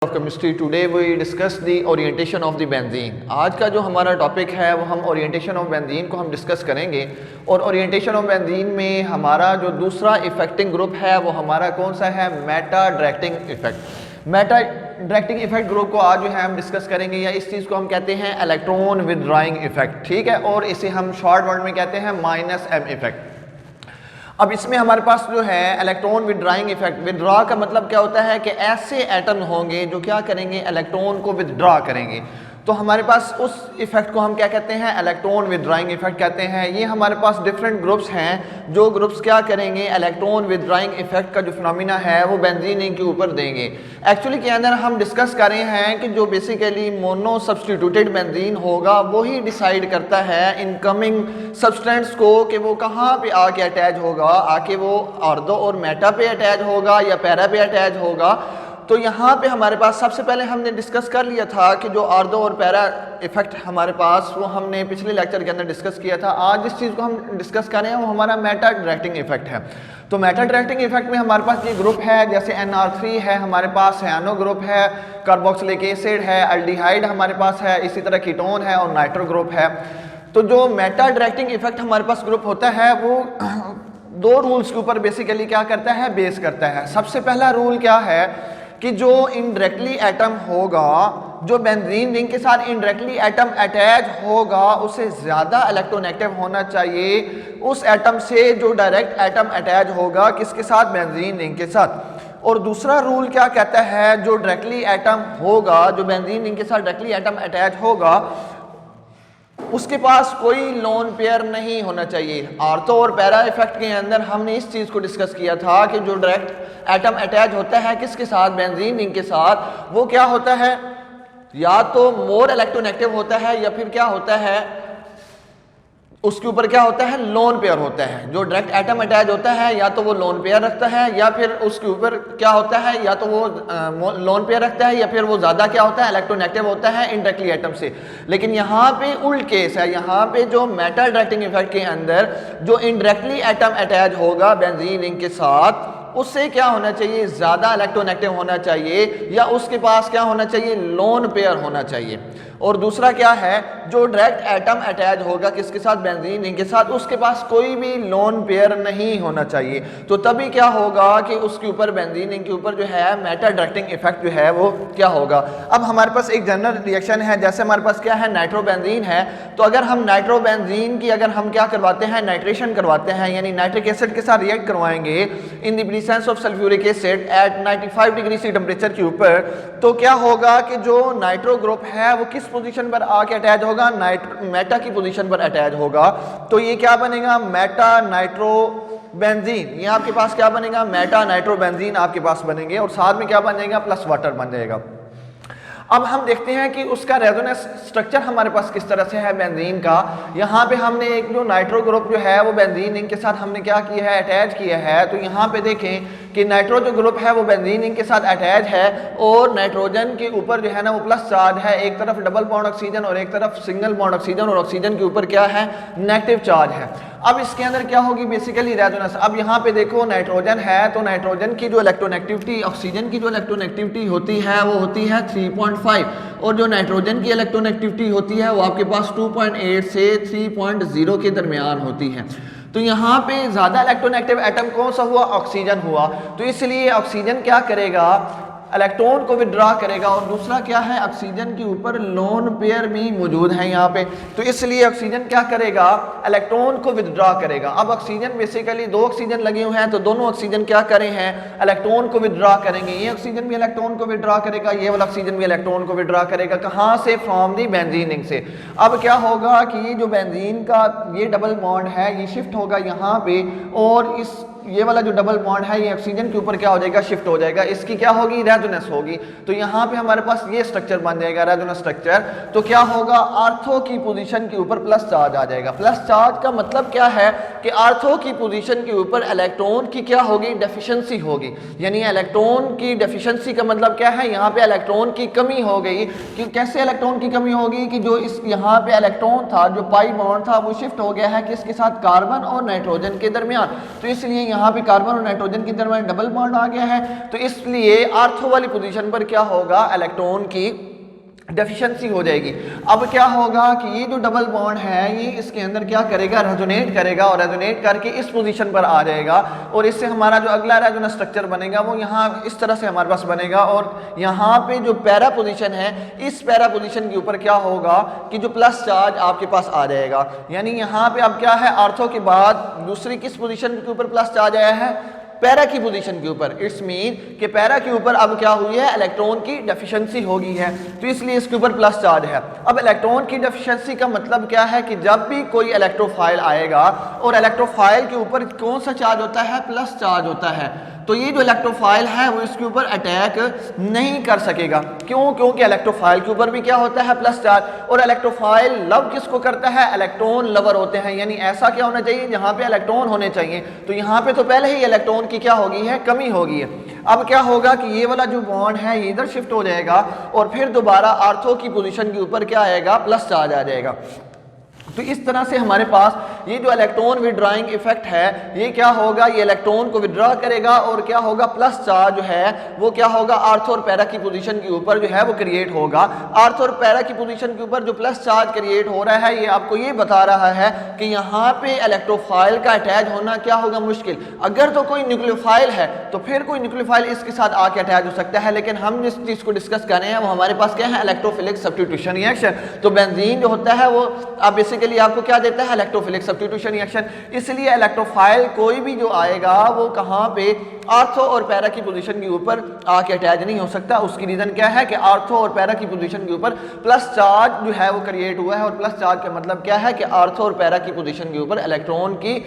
Of chemistry. Today we discuss the orientation of the benzene. आज का जो हमारा टॉपिक है वो हम ओरिएंटेशन ऑफ बेंजीन को हम डिस्कस करेंगे। और ओरिएंटेशन ऑफ बेंजीन में हमारा जो दूसरा इफेक्टिंग ग्रुप है वो हमारा कौन सा है? Meta directing effect. Meta directing effect group को आज जो है हम डिस्कस करेंगे, या इस चीज़ को हम कहते हैं इलेक्ट्रॉन विदड्रॉइंग इफेक्ट, ठीक है। और इसे हम शॉर्ट वर्ड में कहते हैं -m इफेक्ट। अब इसमें हमारे पास जो है इलेक्ट्रॉन विदड्रॉइंग इफेक्ट, विदड्रॉ का मतलब क्या होता है कि ऐसे एटम होंगे जो क्या करेंगे, इलेक्ट्रॉन को विदड्रॉ करेंगे। तो हमारे पास उस इफेक्ट को हम क्या कहते हैं? इलेक्ट्रॉन विदड्रॉइंग इफेक्ट कहते हैं। ये हमारे पास डिफरेंट ग्रुप्स हैं जो ग्रुप्स क्या करेंगे, इलेक्ट्रॉन विदड्रॉइंग इफेक्ट का जो फिनोमिना है वो बेंजीन के ऊपर देंगे। एक्चुअली के अंदर हम डिस्कस कर रहे हैं कि जो बेसिकली मोनो सब्सटीट्यूटेड बेंजीन होगा वही डिसाइड करता है इनकमिंग सब्सटेंस को कि वो कहाँ पे आके अटैच होगा, आके वो ऑर्थो और मेटा पे अटैच होगा या पैरा पे अटैच होगा। तो यहाँ पे हमारे पास सबसे पहले हमने डिस्कस कर लिया था कि जो ऑर्थो और पैरा इफेक्ट हमारे पास वो हमने पिछले लेक्चर के अंदर डिस्कस किया था। आज जिस चीज़ को हम डिस्कस कर रहे हैं वो हमारा मेटा डायरेक्टिंग इफेक्ट है। तो मेटा डायरेक्टिंग इफेक्ट में हमारे पास ये ग्रुप है, जैसे NR3 है, हमारे पास सियानो ग्रुप है, कार्बोक्सिलिक एसिड है, अल्डिहाइड हमारे पास है, इसी तरह कीटोन है और नाइट्रो ग्रुप है। तो जो मेटा डायरेक्टिंग इफेक्ट हमारे पास ग्रुप होता है वो दो रूल्स के ऊपर बेसिकली क्या करता है, बेस करता है। सबसे पहला रूल क्या है कि जो इनडायरेक्टली एटम होगा, जो बेंजीन रिंग के साथ इनडायरेक्टली एटम अटैच होगा उससे ज़्यादा इलेक्ट्रोनेगेटिव होना चाहिए उस एटम से जो डायरेक्ट एटम अटैच होगा किसके साथ, बेंजीन रिंग के साथ। और दूसरा रूल क्या कहता है, जो डायरेक्टली एटम होगा, जो बेंजीन रिंग के साथ डायरेक्टली एटम अटैच होगा उसके पास कोई लोन पेयर नहीं होना चाहिए। ऑर्थो और पैरा इफेक्ट के अंदर हमने इस चीज़ को डिस्कस किया था कि जो डायरेक्ट एटम अटैच होता है किसके साथ, बेंजीन रिंग के साथ, वो क्या होता है, या तो मोर इलेक्ट्रोनेगेटिव होता है या फिर क्या होता है, उसके ऊपर क्या होता है, लोन पेयर होता है। जो डायरेक्ट एटम अटैच होता है या तो वो लोन पेयर रखता है या फिर उसके ऊपर क्या होता है, या तो वो लोन पेयर रखता है या फिर वो ज़्यादा क्या होता है, इलेक्ट्रोनेगेटिव होता है इनडायरेक्टली एटम से। लेकिन यहाँ पे उल्ट केस है, यहाँ पे जो मेटा डायरेक्टिंग इफेक्ट के अंदर जो इनडायरेक्टली एटम अटैच होगा बेंजीन रिंग के साथ उससे क्या होना चाहिए, ज़्यादा इलेक्ट्रोनेगेटिव होना चाहिए या उसके पास क्या होना चाहिए, लोन पेयर होना चाहिए। और दूसरा क्या है, जो डायरेक्ट एटम अटैच होगा किसके साथ, बेंजीन रिंग के साथ, उसके पास कोई भी लोन पेयर नहीं होना चाहिए। तो तभी क्या होगा कि उसके ऊपर बेंजीन रिंग के ऊपर जो है मेटा डायरेक्टिंग इफेक्ट जो है वो क्या होगा। अब हमारे पास एक जनरल रिएक्शन है, जैसे हमारे पास क्या है, नाइट्रोबेंजीन है। तो अगर हम नाइट्रोबेंजीन की अगर हम क्या करवाते हैं, नाइट्रेशन करवाते हैं, यानी नाइट्रिक एसिड के साथ रिएक्ट करवाएंगे in the presence of sulphuric acid at 95 degree C temperature के ऊपर, तो क्या होगा कि जो नाइट्रो ग्रुप है वो किस पोजीशन पर आके अटैच होगा, मेटा की पोजीशन पर अटैच होगा। तो ये क्या बनेगा, मेटा नाइट्रो बेंजीन। ये आपके पास क्या बनेगा, मेटा नाइट्रो बेंजीन आपके पास बनेंगे और साथ में क्या बनेगा, प्लस वाटर बन जाएगा। अब हम देखते हैं कि उसका रेजोनेंस स्ट्रक्चर हमारे पास किस तरह से है बेंजीन का। यहाँ पे हमने एक जो नाइट्रो ग्रुप जो है वो बेंजीन रिंग के साथ हमने क्या किया है, अटैच किया है। तो यहाँ पे देखें कि नाइट्रो जो ग्रुप है वो बेंजीन रिंग के साथ अटैच है और नाइट्रोजन के ऊपर जो है ना वो प्लस चार्ज है, एक तरफ डबल बॉन्ड ऑक्सीजन और एक तरफ सिंगल बॉन्ड ऑक्सीजन, और ऑक्सीजन के ऊपर क्या है, नेगेटिव चार्ज है। अब इसके अंदर क्या होगी, बेसिकली रेजोनेंस। अब यहाँ पे देखो नाइट्रोजन है, तो नाइट्रोजन की जो इलेक्ट्रोनेगेटिविटी, ऑक्सीजन की जो इलेक्ट्रोनेगेटिविटी होती है वो होती है 3.5, और जो नाइट्रोजन की इलेक्ट्रोनेगेटिविटी होती है वो आपके पास 2.8 से 3.0 के दरमियान होती है। तो यहाँ पे ज़्यादा इलेक्ट्रोनेगेटिव एटम कौन सा हुआ, ऑक्सीजन हुआ। तो इसलिए ऑक्सीजन क्या करेगा, इलेक्ट्रॉन को विड्रॉ करेगा। और दूसरा क्या है, ऑक्सीजन के ऊपर लोन पेयर भी मौजूद है यहाँ पे, तो इसलिए ऑक्सीजन क्या करेगा, इलेक्ट्रॉन को विड्रॉ करेगा। अब ऑक्सीजन बेसिकली दो ऑक्सीजन लगे हुए हैं, तो दोनों ऑक्सीजन क्या करे हैं, इलेक्ट्रॉन को विड्रॉ करेंगे। ये ऑक्सीजन भी इलेक्ट्रॉन को विड्रॉ करेगा, ये वाला ऑक्सीजन भी इलेक्ट्रॉन को विड्रॉ करेगा। कहाँ से, फ्रॉम दी बेंजीन रिंग से। अब क्या होगा कि ये जो बेंजीन का ये डबल बॉन्ड है ये शिफ्ट होगा यहाँ पे, और इस ये वाला जो डबल बॉन्ड है ये ऑक्सीजन के ऊपर क्या हो जाएगा, शिफ्ट हो जाएगा। इसकी क्या होगी, रेजोनेंस होगी। तो यहाँ पे हमारे पास ये स्ट्रक्चर बन जाएगा, रेजोनेंस स्ट्रक्चर। तो क्या होगा, आर्थो की पोजीशन के ऊपर प्लस चार्ज आ जाएगा। प्लस चार्ज का मतलब क्या है कि आर्थो की पोजीशन के ऊपर इलेक्ट्रॉन की क्या होगी, डेफिशिएंसी होगी। यानी इलेक्ट्रॉन की डेफिशिएंसी का मतलब क्या है, यहाँ पे इलेक्ट्रॉन की कमी हो गई। कि कैसे इलेक्ट्रॉन की कमी होगी, कि जो इस यहाँ पे इलेक्ट्रॉन था, जो पाई बॉन्ड था, वो शिफ्ट हो गया है किसके साथ, कार्बन और नाइट्रोजन के दरमियान। तो इसलिए यहाँ पे कार्बन और नाइट्रोजन के दरमियान डबल बॉन्ड आ गया है, तो इसलिए आर्थो वाली पोजीशन पर क्या होगा, इलेक्ट्रॉन की डेफिशिएंसी हो जाएगी। अब क्या होगा कि ये जो डबल बॉन्ड है ये इसके अंदर क्या करेगा, रेजोनेट करेगा और रेजोनेट करके इस पोजीशन पर आ जाएगा और इससे हमारा जो अगला रेजोनेंस स्ट्रक्चर बनेगा वो यहाँ इस तरह से हमारे पास बनेगा। और यहाँ पे जो पैरा पोजीशन है, इस पैरा पोजीशन के ऊपर क्या होगा कि जो प्लस चार्ज आपके पास आ जाएगा। यानी यहाँ पे अब क्या है, आर्थो के बाद दूसरी किस पोजीशन के ऊपर प्लस चार्ज आया है, पैरा की पोजीशन के ऊपर। इट्स मीन कि पैरा के ऊपर अब क्या हुई है, इलेक्ट्रॉन की डेफिशिएंसी हो गई है, तो इसलिए इसके ऊपर प्लस चार्ज है। अब इलेक्ट्रॉन की डेफिशिएंसी का मतलब क्या है कि जब भी कोई इलेक्ट्रोफाइल आएगा और इलेक्ट्रोफाइल के ऊपर कौन सा चार्ज होता है, प्लस चार्ज होता है, तो ये जो इलेक्ट्रोफाइल है वो इसके ऊपर अटैक नहीं कर सकेगा। क्यों? क्योंकि इलेक्ट्रोफाइल के ऊपर भी क्या होता है, प्लस चार्ज। और इलेक्ट्रोफाइल लव किसको करता है, इलेक्ट्रॉन लवर होते हैं। यानी ऐसा क्या होना चाहिए, जहां पे इलेक्ट्रॉन होने चाहिए, तो यहाँ पे तो पहले ही इलेक्ट्रॉन की क्या होगी है, कमी होगी है। अब क्या होगा कि ये वाला जो बॉन्ड है ये इधर शिफ्ट हो जाएगा और फिर दोबारा आर्थो की पोजीशन के ऊपर क्या आएगा, प्लस चार्ज आ जाएगा। तो इस तरह से हमारे पास ये जो इलेक्ट्रॉन विड्रॉइंग इफेक्ट है ये क्या होगा, ये इलेक्ट्रॉन को विड्रॉ करेगा और क्या होगा, प्लस चार्ज जो है वो क्या होगा, आर्थो और पैरा की पोजीशन के ऊपर जो है वो क्रिएट होगा। आर्थो और पैरा की पोजीशन के ऊपर जो प्लस चार्ज क्रिएट हो रहा है ये आपको ये बता रहा है कि यहाँ पे इलेक्ट्रोफाइल का अटैच होना क्या होगा, मुश्किल। अगर तो कोई न्यूक्लियोफाइल है तो फिर कोई न्यूक्लियोफाइल इसके साथ आके अटैच हो सकता है, लेकिन हम जिस चीज को डिस्कस कर रहे हैं वो हमारे पास क्या है, इलेक्ट्रोफिलिक सब्स्टिट्यूशन रिएक्शन। तो बेंजीन जो होता है वो आप के लिए आपको क्या देता है, इलेक्ट्रोफिलिक सब्स्टिट्यूशन रिएक्शन। इसलिए इलेक्ट्रोफाइल कोई भी जो आएगा वो कहां पे, आर्थो और पैरा की पोजीशन के ऊपर आके अटैच नहीं हो सकता। उसकी रीजन क्या है कि आर्थो और पैरा की पोजीशन के ऊपर प्लस चार्ज जो है वो क्रिएट हुआ है और प्लस चार्ज का मतलब क्या है कि आर्थो और पैरा की पोजीशन के ऊपर इलेक्ट्रॉन की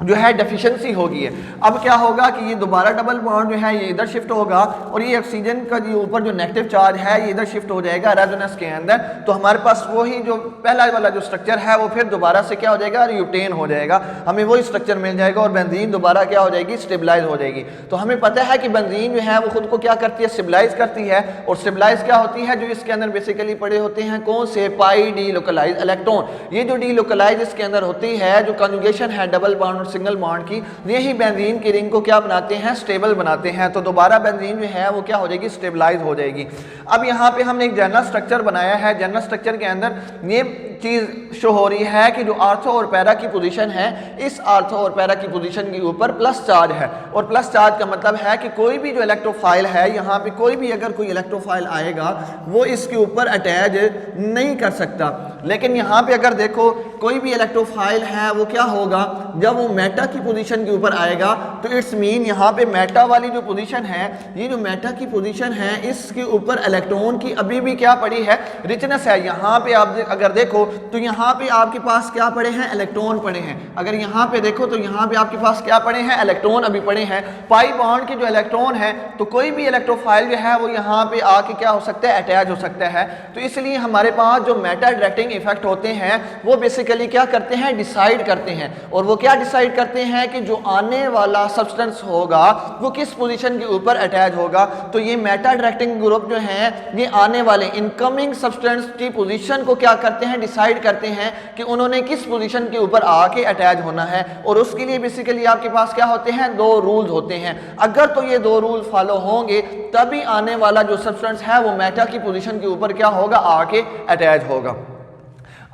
जो है डेफिशिएंसी होगी है। अब क्या होगा कि ये दोबारा डबल बॉन्ड जो है ये इधर शिफ्ट होगा और ये ऑक्सीजन का जो ऊपर जो नेगेटिव चार्ज है ये इधर शिफ्ट हो जाएगा रेजोनेंस के अंदर। तो हमारे पास वही जो पहला वाला जो स्ट्रक्चर है वो फिर दोबारा से क्या हो जाएगा, रियूटेन हो जाएगा, हमें वही स्ट्रक्चर मिल जाएगा और बेंजीन दोबारा क्या हो जाएगी, स्टेबलाइज हो जाएगी। तो हमें पता है कि बेंजीन जो है वो खुद को क्या करती है, स्टेबलाइज करती है। और स्टेबलाइज क्या होती है, जो इसके अंदर बेसिकली पड़े होते हैं कौन से, पाई डी लोकलाइज इलेक्ट्रॉन। ये जो डी लोकलाइज इसके अंदर होती है, जो कंजुगेशन है डबल बॉन्ड और सिंगल बॉन्ड की, यही बेंजीन की रिंग को क्या बनाते हैं, स्टेबल बनाते हैं। तो दोबारा बेंजीन जो है वो क्या हो जाएगी, स्टेबलाइज हो जाएगी। अब यहाँ पे हमने एक जनरल स्ट्रक्चर बनाया है। जनरल स्ट्रक्चर के अंदर ये चीज शो हो रही है कि जो आर्थो और पैरा की पोजीशन है, इस आर्थो और पैरा की पोजीशन के ऊपर प्लस चार्ज है। और प्लस चार्ज का मतलब है कि कोई भी जो इलेक्ट्रोफाइल है, यहाँ पे कोई भी अगर कोई इलेक्ट्रोफाइल आएगा वो इसके ऊपर अटैच नहीं कर सकता। लेकिन यहाँ पे अगर देखो कोई भी इलेक्ट्रोफाइल है वो क्या होगा, जब वो मेटा की पोजीशन के ऊपर आएगा तो इट्स मीन यहाँ पे मेटा वाली जो पोजीशन है, ये जो मेटा की पोजीशन है इसके ऊपर इलेक्ट्रॉन की अभी भी क्या पड़ी है, रिचनेस है। यहाँ पे आप अगर देखो तो यहाँ पे आपके पास क्या पड़े हैं, इलेक्ट्रॉन पड़े हैं। अगर यहाँ पे देखो तो यहाँ पे आपके पास क्या पड़े हैं, इलेक्ट्रॉन अभी पड़े हैं। पाई बॉन्ड के जो इलेक्ट्रॉन है, तो कोई भी इलेक्ट्रोफाइल जो है वो यहाँ पे आके क्या हो सकता है, अटैच हो सकता है। तो इसलिए हमारे पास जो मेटा डायरेक्टिंग इफेक्ट होते हैं वो बेसिकली क्या करते हैं, डिसाइड करते हैं। और वो क्या डिसाइड करते हैं कि जो आने वाला सब्सटेंस होगा वो किस पोजीशन के ऊपर अटैच होगा। तो ये मेटा डायरेक्टिंग ग्रुप जो है ये आने वाले इनकमिंग सब्सटेंस की पोजीशन को क्या करते हैं, डिसाइड करते हैं कि उन्होंने किस पोजीशन के ऊपर आके अटैच होना है। और उसके लिए बेसिकली आपके पास क्या होते हैं, दो रूल्स होते हैं। अगर तो ये दो रूल फॉलो होंगे तभी आने वाला जो सब्सटेंस है वो मेटा की पोजीशन के ऊपर क्या होगा, आके अटैच होगा।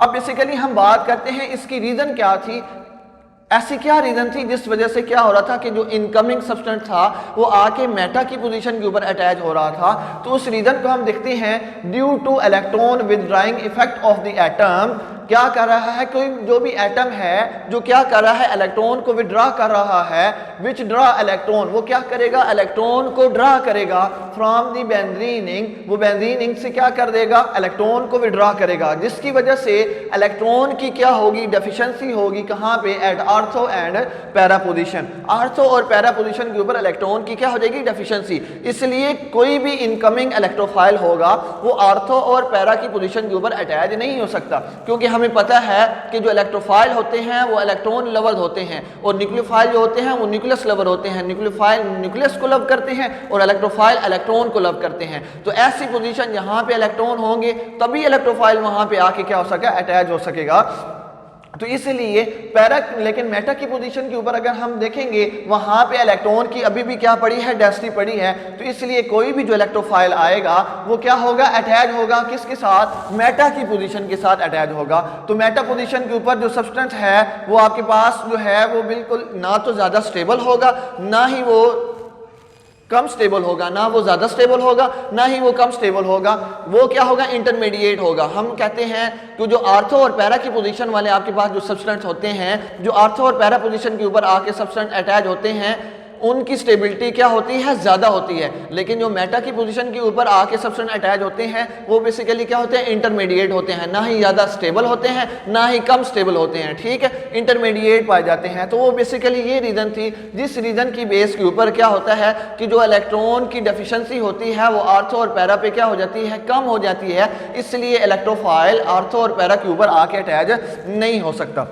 अब बेसिकली हम बात करते हैं इसकी रीजन क्या थी, ऐसी क्या रीजन थी जिस वजह से क्या हो रहा था कि जो इनकमिंग सब्सटेंस था वो आके मेटा की पोजीशन के ऊपर अटैच हो रहा था। तो उस रीजन को हम देखते हैं, due to electron withdrawing effect of the atom. क्या कर रहा है, कोई जो भी एटम है जो क्या कर रहा है, इलेक्ट्रॉन को विड्रॉ कर रहा है। विच ड्रॉ इलेक्ट्रॉन, वो क्या करेगा, इलेक्ट्रॉन को ड्रॉ करेगा फ्रॉम द बेंजीन रिंग। वो बेंजीन रिंग से क्या कर देगा, इलेक्ट्रॉन को विड्रॉ करेगा, जिसकी वजह से इलेक्ट्रॉन की क्या होगी, डेफिशिएंसी होगी। कहाँ पे, at ortho and para position. Ortho और पैरा पोजीशन के ऊपर इलेक्ट्रॉन की क्या हो जाएगी, डेफिशिएंसी। इसलिए कोई भी इनकमिंग इलेक्ट्रोफाइल होगा वो आर्थो और पैरा की पोजीशन के ऊपर अटैच नहीं हो सकता, क्योंकि हमें पता है कि जो इलेक्ट्रोफाइल होते हैं वो इलेक्ट्रॉन लवर होते हैं और न्यूक्लियोफाइल जो होते हैं वो न्यूक्लियस लवर होते हैं। न्यूक्लियोफाइल न्यूक्लियस को लव करते हैं और इलेक्ट्रोफाइल इलेक्ट्रॉन को लव करते हैं। तो ऐसी पोजीशन जहां पे इलेक्ट्रॉन होंगे तभी इलेक्ट्रोफाइल वहां पे आके क्या हो सकेगा, अटैच हो सकेगा। तो इसलिए पैरा, लेकिन मेटा की पोजीशन के ऊपर अगर हम देखेंगे वहां पे इलेक्ट्रॉन की अभी भी क्या पड़ी है, डेंसिटी पड़ी है। तो इसलिए कोई भी जो इलेक्ट्रोफाइल आएगा वो क्या होगा, अटैच होगा किसके साथ, मेटा की पोजीशन के साथ अटैच होगा। तो मेटा पोजीशन के ऊपर जो सब्सटेंस है वो आपके पास जो है वो बिल्कुल ना तो ज्यादा स्टेबल होगा, ना ही वो कम स्टेबल होगा, ना वो ज्यादा स्टेबल होगा, ना ही वो कम स्टेबल होगा। वो क्या होगा, इंटरमीडिएट होगा। हम कहते हैं कि जो आर्थो और पैरा की पोजीशन वाले आपके पास जो सब्सटेंस होते हैं, जो आर्थो और पैरा पोजीशन के ऊपर आके सब्सटेंस अटैच होते हैं, उनकी स्टेबिलिटी क्या होती है, ज्यादा होती है। लेकिन जो मेटा की पोजीशन के ऊपर आके सब्सटेंस अटैच होते हैं वो बेसिकली क्या होते हैं, इंटरमीडिएट होते हैं, ना ही ज्यादा स्टेबल होते हैं ना ही कम स्टेबल होते हैं, ठीक है, इंटरमीडिएट पाए जाते हैं। तो वो बेसिकली ये रीजन थी, जिस रीजन की बेस के ऊपर क्या होता है कि जो इलेक्ट्रॉन की डेफिशिएंसी होती है वो आर्थो और पैरा पे क्या हो जाती है, कम हो जाती है। इसलिए इलेक्ट्रोफाइल आर्थो और पैरा के ऊपर आके अटैच नहीं हो सकता।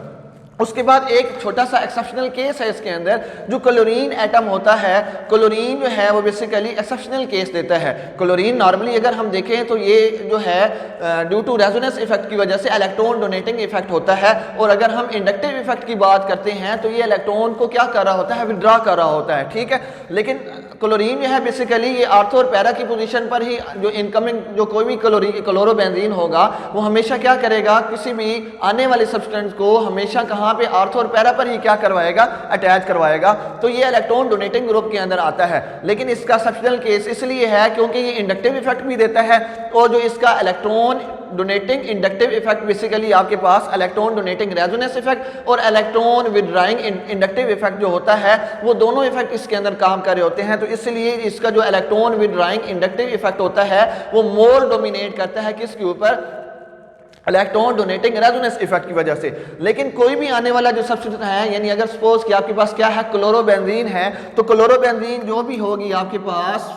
उसके बाद एक छोटा सा एक्सेप्शनल केस है इसके अंदर, जो क्लोरीन एटम होता है, क्लोरीन जो है वो बेसिकली एक्सेप्शनल केस देता है। क्लोरीन नॉर्मली अगर हम देखें तो ये जो है ड्यू टू रेजोनेंस इफेक्ट की वजह से इलेक्ट्रॉन डोनेटिंग इफेक्ट होता है, और अगर हम इंडक्टिव इफेक्ट की बात करते हैं तो ये इलेक्ट्रॉन को क्या कर रहा होता है, विड्रॉ कर रहा होता है, ठीक है। लेकिन क्लोरीन जो है बेसिकली ये आर्थो और पैरा की पोजीशन पर ही जो इनकमिंग जो कोई भी क्लोरोबेंजीन होगा वो हमेशा क्या करेगा, किसी भी आने वाले सब्सटेंस को हमेशा कहाँ पे, आर्थो और पैरा पर ही क्या करवाएगा, अटैच करवाएगा। तो ये इलेक्ट्रॉन डोनेटिंग ग्रुप के अंदर आता है। लेकिन इसका एक्सेप्शनल केस इसलिए है क्योंकि ये इंडक्टिव इफेक्ट भी देता है, और जो इसका electron donating inductive effect basically आपके पास इलेक्ट्रॉन डोनेटिंग रेजोनेंस इफेक्ट और इलेक्ट्रॉन विड्रॉइंग इंडक्टिव इफेक्ट जो होता है वो दोनों इफेक्ट इसके अंदर काम कर रहे होते हैं। तो इसलिए इसका जो इलेक्ट्रॉन विड्रॉइंग इंडक्टिव इफेक्ट होता है वो मोर डोमिनेट करता है किसके ऊपर, इलेक्ट्रॉन डोनेटिंग रेजोनेंस इफेक्ट की वजह से। लेकिन कोई भी आने वाला जो सब्सटेंस है, यानी अगर सपोज कि आपके पास क्या है, क्लोरोबेंजीन है, तो क्लोरोबेंजीन जो भी होगी आपके पास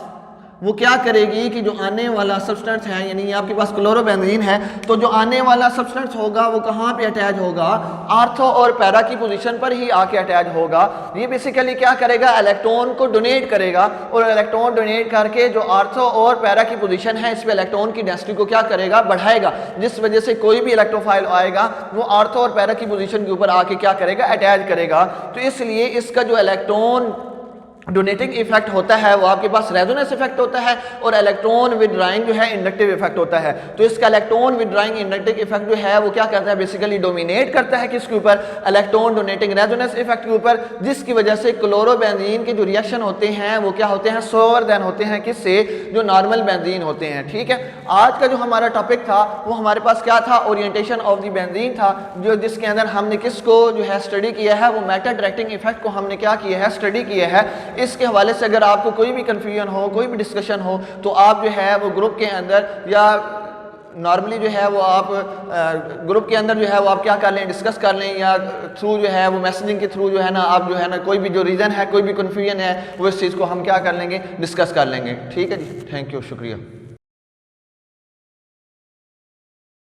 वो क्या करेगी कि जो आने वाला सब्सटेंस है, यानी आपके पास क्लोरोबेंजीन है, तो जो आने वाला सब्सटेंस होगा वो कहाँ पे अटैच होगा, आर्थो और पैरा की पोजीशन पर ही आके अटैच होगा। ये बेसिकली क्या करेगा, इलेक्ट्रॉन को डोनेट करेगा, और इलेक्ट्रॉन डोनेट करके जो आर्थो और पैरा की पोजीशन है इस पे इलेक्ट्रॉन की डेंसिटी को क्या करेगा, बढ़ाएगा, जिस वजह से कोई भी इलेक्ट्रोफाइल आएगा वो आर्थो और पैरा की पोजीशन के ऊपर आके क्या करेगा, अटैच करेगा। तो इसलिए इसका जो इलेक्ट्रॉन डोनेटिंग इफेक्ट होता है वो आपके पास रेजोनेंस इफेक्ट होता है, और इलेक्ट्रॉन विड्रॉइंग जो है इंडक्टिव इफेक्ट होता है। तो इसका इलेक्ट्रॉन विड्रॉइंग इंडक्टिव इफेक्ट जो है वो क्या करता है, बेसिकली डोमिनेट करता है किसके ऊपर, इलेक्ट्रॉन डोनेटिंग रेजोनेंस इफेक्ट के ऊपर, जिसकी वजह से क्लोरोबेंजीन के जो रिएक्शन होते हैं वो क्या होते हैं, स्लोअर देन होते हैं किससे, जो नॉर्मल बेंजीन होते हैं, ठीक है। आज का जो हमारा टॉपिक था वो हमारे पास क्या था, ओरिएंटेशन ऑफ द बेंजीन था, जो जिसके अंदर हमने किसको जो है स्टडी किया है, वो मेटा डायरेक्टिंग इफेक्ट को हमने क्या किया है, स्टडी किया है। इसके हवाले से अगर आपको कोई भी कंफ्यूजन हो, कोई भी डिस्कशन हो, तो आप जो है वो ग्रुप के अंदर या नॉर्मली जो है वो आप ग्रुप के अंदर जो है वो आप क्या कर लें, डिस्कस कर लें, या थ्रू जो है वो मैसेजिंग के थ्रू जो है ना आप जो है ना कोई भी जो रीज़न है, कोई भी कंफ्यूजन है वो इस चीज़ को हम क्या कर लेंगे, डिस्कस कर लेंगे, ठीक है जी। थैंक यू, शुक्रिया।